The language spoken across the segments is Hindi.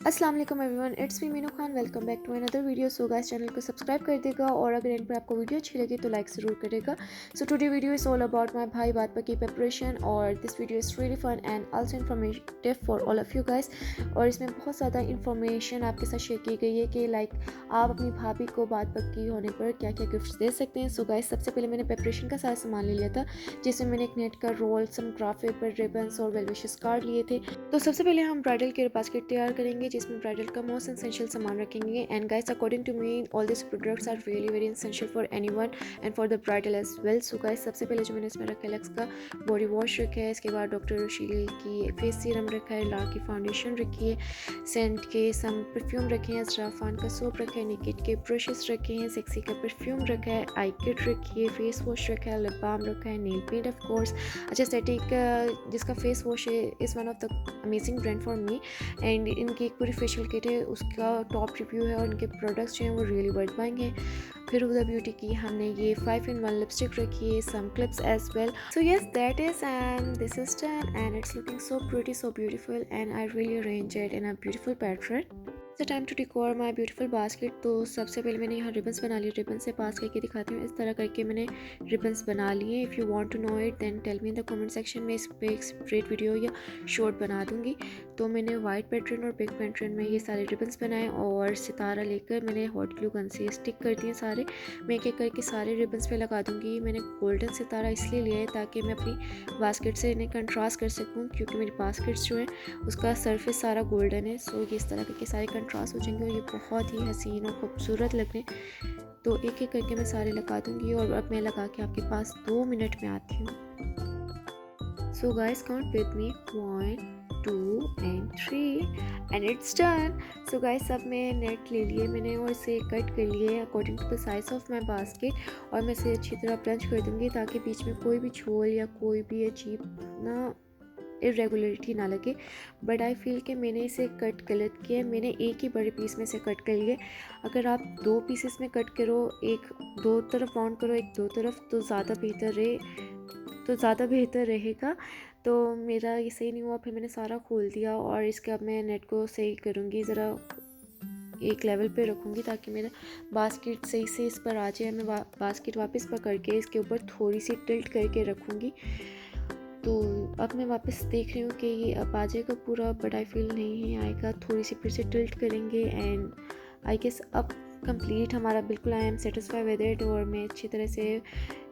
अस्सलाम वालेकुम everyone, it's me Meenu Khan. Welcome back to another video. So guys, channel को सब्सक्राइब कर देगा और अगर एंड पे आपको वीडियो अच्छी लगे तो लाइक ज़रूर करेगा। So today video is all about my भाई बात की प्रिपरेशन और this video is really fun and also informative for all of you guys. और इसमें बहुत ज़्यादा इन्फॉर्मेशन आपके साथ शेयर की गई है कि लाइक आप अपनी भाभी को बात की होने पर क्या क्या गिफ्ट दे सकते हैं। सो गाइस, सबसे पहले मैंने प्रिपरेशन का सारा सामान ले लिया था, जिसमें मैंने एक नेट का रोल, सम क्राफ्ट पेपर, रिबन्स और वेल विशेस कार्ड लिए थे। तो सबसे पहले हम ब्राइडल केयर बास्केट तैयार करेंगे, जिसमें ब्राइडल का मोस्ट एसेंशियल सामान रखेंगे। And guys, according to me all this products are really very essential for anyone and for the bridal as well. So guys, सबसे पहले जो मैंने इसमें रखा है लक्स का बॉडी वॉश रखा है, इसके बाद डॉक्टर रुशील की फेस सीरम रखा है, ला की फाउंडेशन रखी है, सेंट के सम परफ्यूम रखे हैं, ज़राफ़ान का सोप रखा है, निकेट के ब्रशेस रखे हैं, सेक्सी का परफ्यूम रखा है, आई किट रखी है, फेस वॉश रखा है, लिप बाम रखा है, नेल पेंट ऑफ कोर्स। अच्छा, स्टैटिक जिसका फेस वॉश है is one of the amazing brand for me and इनकी एक पूरी फेशियल किट है, उसका टॉप रिव्यू है और इनके प्रोडक्ट्स जो हैं वो रियली वर्थ बाइंग हैं। फिर हुदा ब्यूटी की हमने ये 5-in-1 लिपस्टिक रखी है, some clips as well. So yes, that is and this is done and it's looking so pretty, so beautiful and I really arrange it in a beautiful pattern. It's time to decor my beautiful basket. तो सबसे पहले मैंने यहाँ रिबन्स बना लिए, रिबन से पास करके दिखाती हूँ। इस तरह करके मैंने रिबन्स बना लिए। If you want to know it then tell me in the comment section में, इस पर एक सेपरेट वीडियो या शॉर्ट बना दूँगी। तो मैंने वाइट पैटर्न और पिंक पैटर्न में ये सारे रिबन्स बनाए और सितारा लेकर मैंने हॉट ग्लू गन से स्टिक कर दिए सारे। मैं एक एक करके सारे रिबन्स पे लगा दूँगी। मैंने गोल्डन सितारा इसलिए लिया है ताकि मैं अपनी बास्केट से इन्हें कंट्रास्ट कर सकूँ, क्योंकि मेरी बास्केट्स जो है उसका सरफेस सारा गोल्डन है। सो ये इस तरह करके सारे कंट्रास्ट हो जाएंगे और ये बहुत ही हसीन और खूबसूरत लगने। तो एक एक करके मैं सारे लगा दूँगी और अब मैं लगा के आपके पास 2 मिनट में आती हूँ। So guys, count with me 1 2 and 3 and it's done. So guys, अब मैं नेट ले लिए मैंने और इसे कट कर लिए according to the size of my basket और मैं इसे अच्छी तरह क्रंच कर दूँगी ताकि बीच में कोई भी झोल या कोई भी अजीब ना इरेगुलरिटी ना लगे। बट आई फील कि मैंने इसे कट गलत किया है। मैंने एक ही बड़े पीस में से कट कर लिए। अगर आप 2 पीसेस में कट करो, एक दो तरफ राउंड करो, एक दो तरफ, तो ज़्यादा बेहतर रहेगा। तो मेरा ये सही नहीं हुआ, फिर मैंने सारा खोल दिया और इसके अब मैं नेट को सही करूँगी, ज़रा एक लेवल पे रखूँगी ताकि मेरा बास्केट सही से इस पर आ जाए। मैं बास्केट वापस पकड़ के इसके ऊपर थोड़ी सी टिल्ट करके रखूँगी। तो अब मैं वापस देख रही हूँ कि ये अब आ जाएगा पूरा, बट आई फील नहीं आएगा। थोड़ी सी फिर से टिल्ट करेंगे एंड आई गेस अब कंप्लीट हमारा बिल्कुल I am satisfy with it. और मैं अच्छी तरह से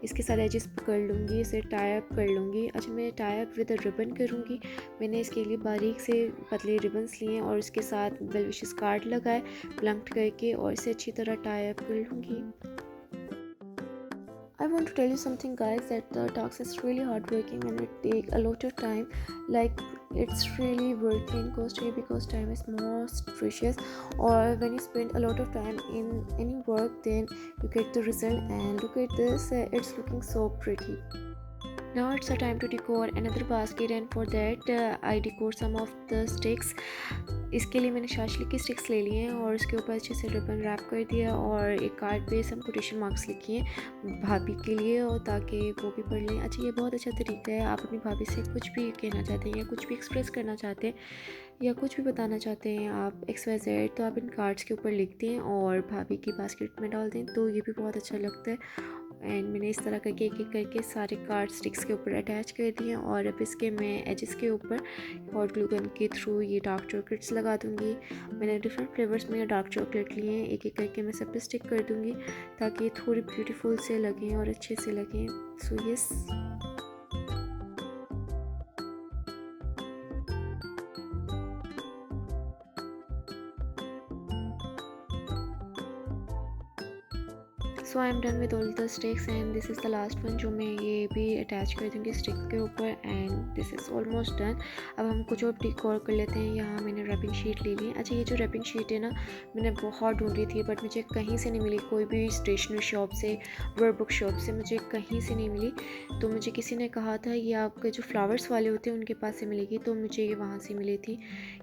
इसके सारे एजेस पकड़ लूँगी, इसे टाई अप कर लूँगी। अच्छा, मैं टाई अप विद रिबन करूँगी। मैंने इसके लिए बारीक से पतले रिबन्स लिए और इसके साथ वेल विशेस कार्ड लगाए प्लंक्ट करके और इसे अच्छी तरह टाई अप कर लूँगी। I want to tell you something guys, that the task is really hardworking and it take a lot of time. Like it's really worthy and costly because time is most precious. Or when you spend a lot of time in any work, then you get the result. And look at this, it's looking so pretty. Now it's a time to decor another basket and for that I decor some of the sticks. इसके लिए मैंने शाशली की स्टिक्स ले लिए हैं और उसके ऊपर अच्छे से रिबन रैप कर दिया और एक कार्ड पे सम कोटेशन मार्क्स लिखी हैं भाभी के लिए और ताकि वो भी पढ़ लें। अच्छा, ये बहुत अच्छा तरीका है। आप अपनी भाभी से कुछ भी कहना चाहते हैं या कुछ भी एक्सप्रेस करना चाहते हैं या कुछ भी बताना चाहते हैं आप XYZ, तो आप इन कार्ड्स के ऊपर लिख दें और भाभी की बास्केट में डाल दें, तो ये भी बहुत अच्छा लगता है। एंड मैंने इस तरह करके एक एक करके सारे कार्ड स्टिक्स के ऊपर अटैच कर दिए और अब इसके मैं एजेस के ऊपर हॉट ग्लू गन के थ्रू ये डार्क चॉकलेट्स लगा दूँगी। मैंने डिफरेंट फ्लेवर्स में डार्क चॉकलेट लिए हैं, एक एक करके मैं सब पे स्टिक कर दूँगी ताकि थोड़ी ब्यूटीफुल से लगें और अच्छे से लगें। So yes, so I am done with all the sticks and this is the last one जो मैं ये भी अटैच कर दूँगी स्टिक के ऊपर and this is almost done. अब हम कुछ और डेकोर कर लेते हैं। यहाँ मैंने रैपिंग शीट ले ली है। अच्छा, ये जो रैपिंग शीट है ना, मैंने बहुत ढूंढी थी बट मुझे कहीं से नहीं मिली, कोई भी स्टेशनरी शॉप से, वर्ड बुक शॉप से मुझे कहीं से नहीं मिली। तो मुझे किसी ने कहा था ये आपके जो फ्लावर्स वाले होते हैं उनके पास से मिलेगी, तो मुझे ये वहाँ से मिली थी।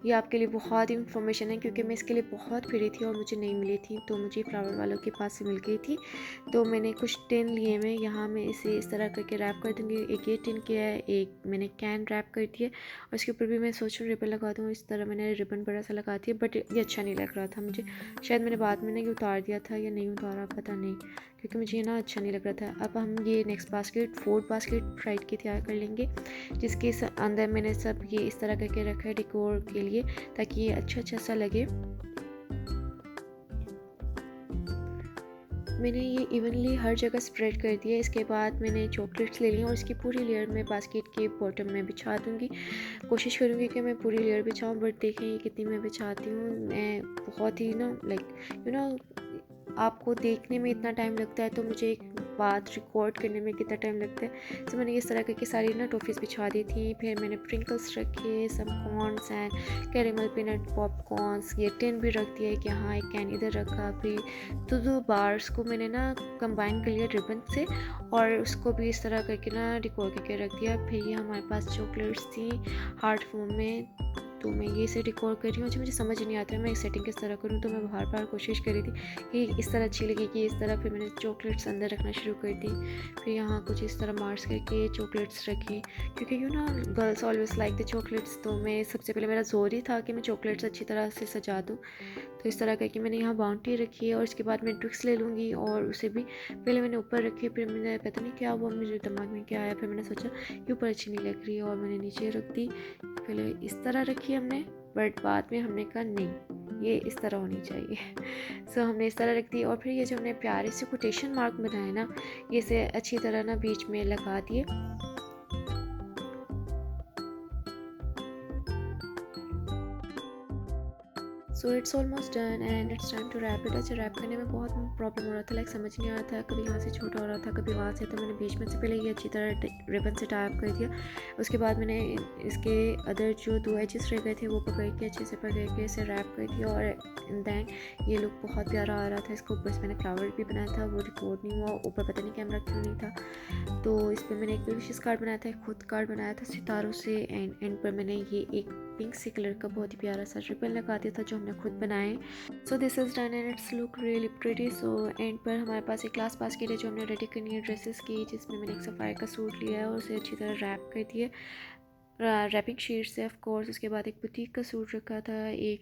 ये आपके लिए बहुत इंफॉर्मेशन है क्योंकि मैं इसके लिए बहुत फिरी थी और मुझे नहीं मिली थी, तो मुझे फ्लावर वालों के पास से मिल गई थी। तो मैंने कुछ टिन लिए मैं, यहाँ मैं इसे इस तरह करके रैप कर दूँगी। एक ये टिन किया है, एक मैंने कैन रैप कर दिया और इसके ऊपर भी मैं सोच रही हूँ रिबन लगा दूँ। इस तरह मैंने रिबन बड़ा सा लगा दिया, बट ये अच्छा नहीं लग रहा था मुझे। शायद मैंने बाद में ना ये उतार दिया था या नहीं उतारा, पता नहीं, क्योंकि मुझे ये ना अच्छा नहीं लग रहा था। अब हम ये next basket, fourth basket fried की तैयार कर लेंगे, जिसके अंदर मैंने सब ये इस तरह करके रखा है डेकोर के लिए, ताकि ये अच्छा सा लगे। मैंने ये इवनली हर जगह स्प्रेड कर दिया। इसके बाद मैंने चॉकलेट्स ले ली और इसकी पूरी लेयर मैं बास्केट के बॉटम में बिछा दूँगी। कोशिश करूँगी कि मैं पूरी लेयर बिछाऊँ, बट देखें ये कितनी मैं बिछाती हूँ। मैं बहुत ही ना आपको देखने में इतना टाइम लगता है, तो मुझे एक बात रिकॉर्ड करने में कितना टाइम लगता है। तो मैंने इस तरह करके सारी ना टॉफ़ीज़ बिछा दी थी। फिर मैंने प्रिंकल्स रखे, some corns and caramel peanut popcorns, ये टिन भी रख दिया कि हाँ, एक कैन इधर रखा। फिर दो बार्स को मैंने ना कंबाइन कर लिया रिबन से और उसको भी इस तरह करके ना डेकोर करके रख दिया। फिर ये हमारे पास चॉकलेट्स थी हार्ट फॉर्म में, तो मैं ये से डेकोर कर रही हूँ। मुझे समझ नहीं आता है मैं सेटिंग किस तरह करूँ, तो मैं बार बार कोशिश कर रही थी कि इस तरह अच्छी लगेगी, इस तरह। फिर मैंने चॉकलेट्स अंदर रखना शुरू कर दी। फिर यहाँ कुछ इस तरह मार्क्स करके चॉकलेट्स रखी, क्योंकि girls always like the chocolates. तो मैं सबसे पहले मेरा जोर ही था कि मैं चॉकलेट्स अच्छी तरह से सजा दूँ। तो इस तरह करके मैंने यहाँ बाउंटी रखी है और इसके बाद मैं ट्विक्स ले लूँगी और उसे भी पहले मैंने ऊपर रखी। फिर मैंने पता नहीं क्या हुआ, मेरे दिमाग में क्या आया, फिर मैंने सोचा कि ऊपर अच्छी नहीं लग रही है और मैंने नीचे रख दी। पहले इस तरह रखी हमने, बट बाद में हमने कहा नहीं, ये इस तरह होनी चाहिए। सो हमने इस तरह रख दी और फिर ये जो हमने प्यारे से कोटेशन मार्क बनाए ना, ये से अच्छी तरह ना बीच में लगा दिए। So it's almost done and it's time to wrap it. अच्छा, रैप करने में बहुत प्रॉब्लम हो रहा था, समझ नहीं आ रहा था, कभी यहाँ से छोटा हो रहा था कभी वहाँ से। तो मैंने बीच में से पहले ये अच्छी तरह रिबन से टाइप कर दिया। उसके बाद मैंने इसके अदर जो दो एजेस रह गए थे वो पकड़ के अच्छे से पकड़ के इसे रैप कर दिया और दैन ये लुक बहुत प्यारा आ रहा था। इसको ऊपर से मैंने फ्लावर भी बनाया था, वो रिकॉर्ड नहीं हुआ, ऊपर पता नहीं कैमरा क्यों नहीं था। तो इस पर मैंने एक विशेष कार्ड बनाया था, एक खुद कार्ड बनाया था सितारों से, एंड पर मैंने ये एक पिंक से कलर का बहुत ही प्यारा सा रिबन लगा दिया था जो हमने खुद बनाए। So this is done and it's look really pretty. So and पर हमारे पास एक क्लास बास्केट है जो हमने रेडी करनी है ड्रेसेस की, जिसमें मैंने एक सफ़ारी का सूट लिया है और उसे अच्छी तरह रैप कर दिया, रैपिंग शीट से ऑफ कोर्स। उसके बाद एक बुटीक का सूट रखा था, एक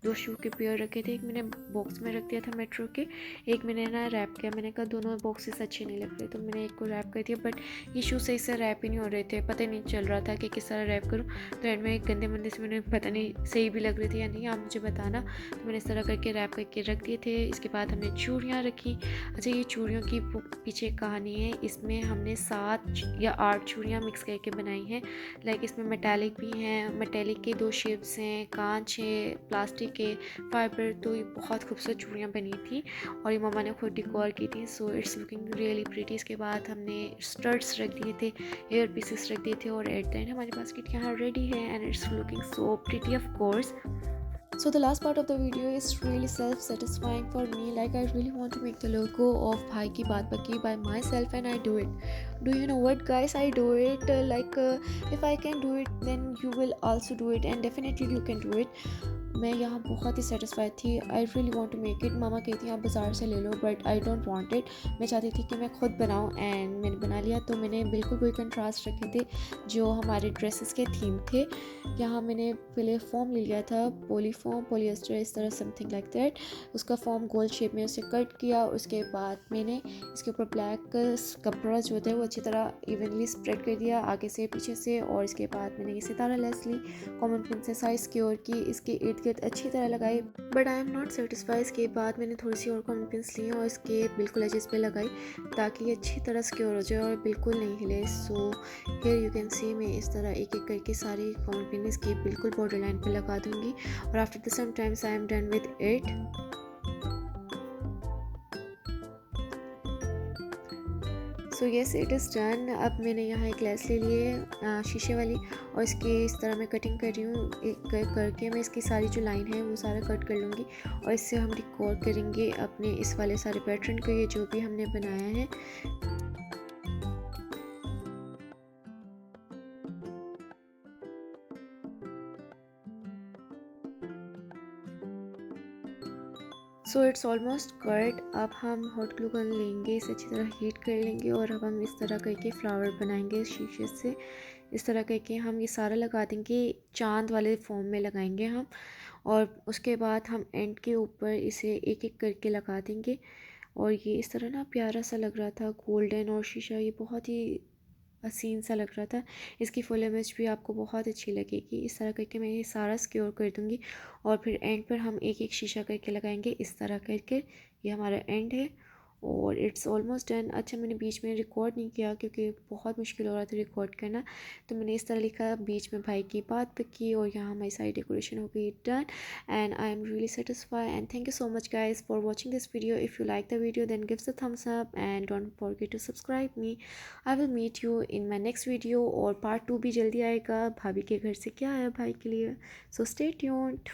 दो शू के पेयर रखे थे, एक मैंने बॉक्स में रख दिया था मेट्रो के, एक मैंने ना रैप किया। मैंने कहा दोनों बॉक्सेस अच्छे नहीं लग रहे, तो मैंने एक को रैप कर दिया, बट ये शू सही से रैप ही नहीं हो रहे थे, पता नहीं चल रहा था कि किस तरह रैप करूँ। तो एंड में एक गंदे मंदे से मैंने पता नहीं सही भी लग रहे थे या नहीं, आप मुझे बताना। तो मैंने इस तरह करके रैप करके रख दिए थे। इसके बाद हमने चूड़ियाँ रखी। अच्छा, ये चूड़ियों की पीछे कहानी है, इसमें हमने 7 या 8 चूड़ियाँ मिक्स करके बनाई हैं। लाइक इसमें मेटालिक भी हैं, मेटालिक के 2 शेप्स हैं, कांच है, प्लास्टिक के, फाइबर। तो ये बहुत खूबसूरत चूड़ियाँ बनी थी और ये मम्मा ने खुद डिकोर की थी। So it's looking really pretty. इसके बाद हमने स्टड्स रख दिए थे, एयर पीसेस रख दिए थे और एट द एंड हमारी बास्केट यहाँ रेडी है and it's looking so pretty of course. So the last part of the video is really self-satisfying for me. Like I really want to make the logo of Bhai Ki Baat Paki by myself and I do it. Do you know what, guys? I do it if I can do it, then you will also do it and definitely you can do it. मैं यहाँ बहुत ही सेटिस्फाइड थी। I really want to make it. मामा कहती हैं आप बाज़ार से ले लो, but I don't want it. मैं चाहती थी कि मैं खुद बनाऊँ एंड मैंने बना लिया। तो मैंने बिल्कुल वही कंट्रास्ट रखे थे जो हमारे ड्रेसेस के थीम थे। यहाँ मैंने पहले फॉर्म ले लिया था, पॉलिएस्टर, इस तरह समथिंग लाइक दैट। उसका फॉर्म गोल शेप में उसे कट किया। उसके बाद मैंने इसके ऊपर ब्लैक कपड़ा जो था वो अच्छी तरह इवनली स्प्रेड कर दिया आगे से पीछे से, और इसके बाद मैंने ये सितारा लेस ली, कॉमन पिन से साइज क्योर की, इसके इर्द गिर्द अच्छी तरह लगाई। But I am not satisfied. इसके बाद मैंने थोड़ी सी और कॉमन पिन्स ली और इसके बिल्कुल एजेस पे लगाई ताकि ये अच्छी तरह सिक्योर हो जाए और बिल्कुल नहीं हिले। So here you can see मैं इस तरह एक एक करके सारी कॉमन पिन इसकी बिल्कुल बॉर्डर लाइन पे लगा दूंगी और after the some times I am done with it. So yes, it is done. अब मैंने यहाँ एक लेस ले ली है शीशे वाली और इसकी इस तरह मैं कटिंग कर रही हूँ। एक करके मैं इसकी सारी जो लाइन है वो सारा कट कर लूँगी और इससे हम डिकोर करेंगे अपने इस वाले सारे पैटर्न को, ये जो भी हमने बनाया है। सो इट्स ऑलमोस्ट कट। अब हम हॉट ग्लू गन लेंगे, इसे अच्छी तरह हीट कर लेंगे और अब हम इस तरह करके फ्लावर बनाएंगे शीशे से। इस तरह करके हम ये सारा लगा देंगे, चांद वाले फॉर्म में लगाएंगे हम। और उसके बाद हम एंड के ऊपर इसे एक एक करके लगा देंगे। और ये इस तरह ना प्यारा सा लग रहा था, गोल्डन और शीशा, ये बहुत ही हसीन सा लग रहा था। इसकी फुल इमेज भी आपको बहुत अच्छी लगेगी। इस तरह करके मैं ये सारा सिक्योर कर दूँगी और फिर एंड पर हम एक एक शीशा करके लगाएंगे इस तरह करके। ये हमारा एंड है और इट्स ऑलमोस्ट डन। अच्छा, मैंने बीच में रिकॉर्ड नहीं किया क्योंकि बहुत मुश्किल हो रहा था रिकॉर्ड करना, तो मैंने इस तरह लिखा, बीच में भाई की बात पे की और यहाँ हमारी सारी डेकोरेशन हो गई done. And I am really satisfy and thank you so much guys for watching this video. If you like the video then gives the thumbs up and don't forget to subscribe me. I will meet you in my next video. और पार्ट 2 भी जल्दी आएगा, भाभी के घर से क्या आया भाई के लिए। So stay tuned.